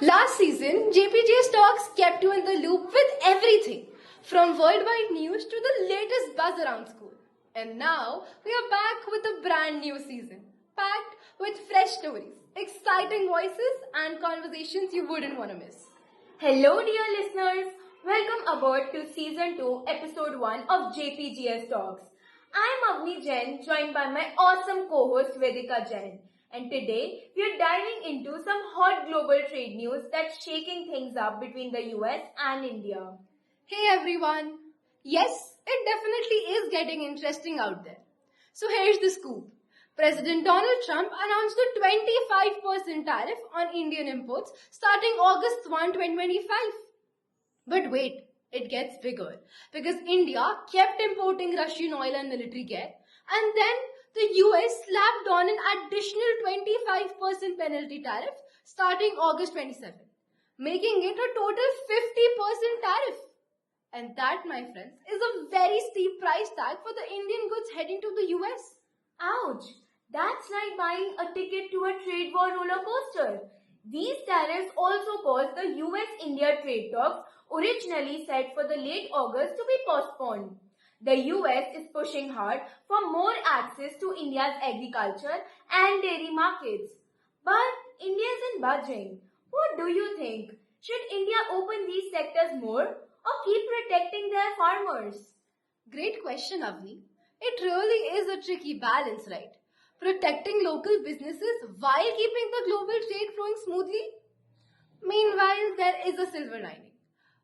Last season, JPG's Talks kept you in the loop with everything, from worldwide news to the latest buzz around school. And now, we are back with a brand new season, packed with fresh stories, exciting voices, and conversations you wouldn't want to miss. Hello, dear listeners. Welcome aboard to Season 2, Episode 1 of JPGS Talks. I'm Avni Jain, joined by my awesome co-host Vedika Jain. And today, we are diving into some hot global trade news that's shaking things up between the US and India. Hey everyone! Yes, it definitely is getting interesting out there. So here's the scoop. President Donald Trump announced a 25% tariff on Indian imports starting August 1, 2025. But wait, it gets bigger because India kept importing Russian oil and military gear, and then the US slapped on an additional 25% penalty tariff starting August 27, making it a total 50% tariff. And that, my friends, is a very steep price tag for the Indian goods heading to the US. Ouch! That's like buying a ticket to a trade war roller coaster. These tariffs also caused the US-India trade talks, originally set for the late August, to be postponed. The US is pushing hard for more access to India's agriculture and dairy markets. But India isn't budging. What do you think? Should India open these sectors more or keep protecting their farmers? Great question, Avni. It really is a tricky balance, right? Protecting local businesses while keeping the global trade flowing smoothly? Meanwhile, there is a silver lining.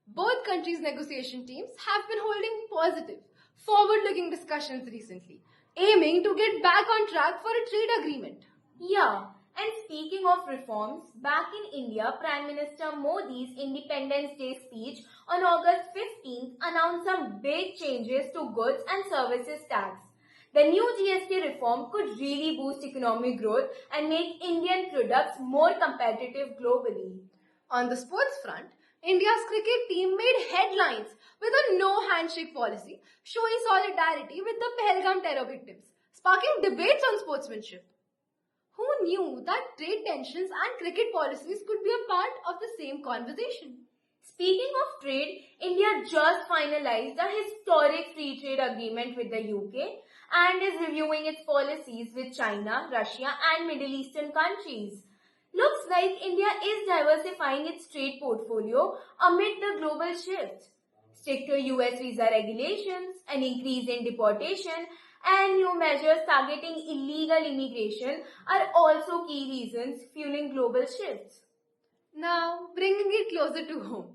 Both countries' negotiation teams have been holding positive, forward-looking discussions recently, aiming to get back on track for a trade agreement. Yeah, and speaking of reforms, back in India, Prime Minister Modi's Independence Day speech on August 15th announced some big changes to goods and services tax. The new GST reform could really boost economic growth and make Indian products more competitive globally. On the sports front, India's cricket team made headlines with a no handshake policy, showing solidarity with the Pahalgam terror victims, sparking debates on sportsmanship. Who knew that trade tensions and cricket policies could be a part of the same conversation? Speaking of trade, India just finalized a historic free trade agreement with the UK and is reviewing its policies with China, Russia and Middle Eastern countries. Looks like India is diversifying its trade portfolio amid the global shift. Stricter US visa regulations, an increase in deportation, and new measures targeting illegal immigration are also key reasons fueling global shifts. Now, bringing it closer to home.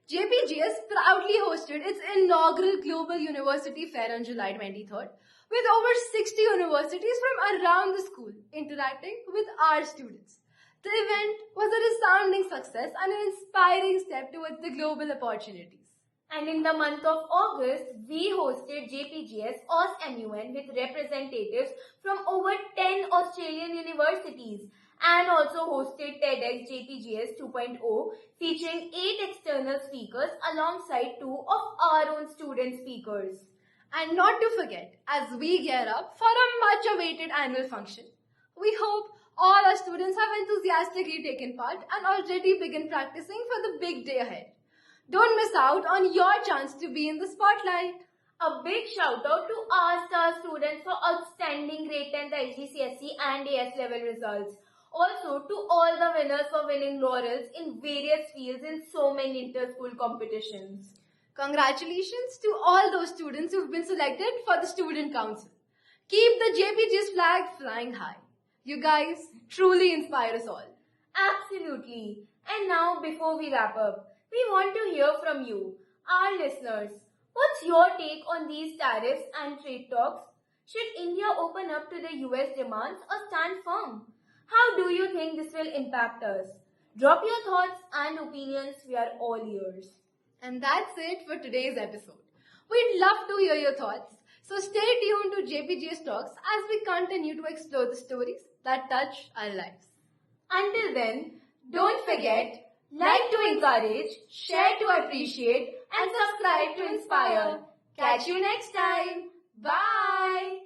JPGS proudly hosted its inaugural Global University Fair on July 23rd, with over 60 universities from around the school interacting with our students. The event was a resounding success and an inspiring step towards the global opportunities. And in the month of August, we hosted JPGS AusMUN with representatives from over 10 Australian universities and also hosted TEDx JPGS 2.0 featuring 8 external speakers alongside 2 of our own student speakers. And not to forget, as we gear up for a much awaited annual function, we hope all our students have enthusiastically taken part and already begin practicing for the big day ahead. Don't miss out on your chance to be in the spotlight. A big shout out to our star students for outstanding grade 10th IGCSE and AS level results. Also to all the winners for winning laurels in various fields in so many inter-school competitions. Congratulations to all those students who've been selected for the Student Council. Keep the JPG's flag flying high. You guys truly inspire us all. Absolutely. And now, before we wrap up, we want to hear from you, our listeners. What's your take on these tariffs and trade talks? Should India open up to the US demands or stand firm? How do you think this will impact us? Drop your thoughts and opinions. We are all ears. And that's it for today's episode. We'd love to hear your thoughts. So stay tuned to JPGS Talks as we continue to explore the stories that touch our lives. Until then, don't forget, like to encourage, share to appreciate, and subscribe to inspire. Catch you next time. Bye.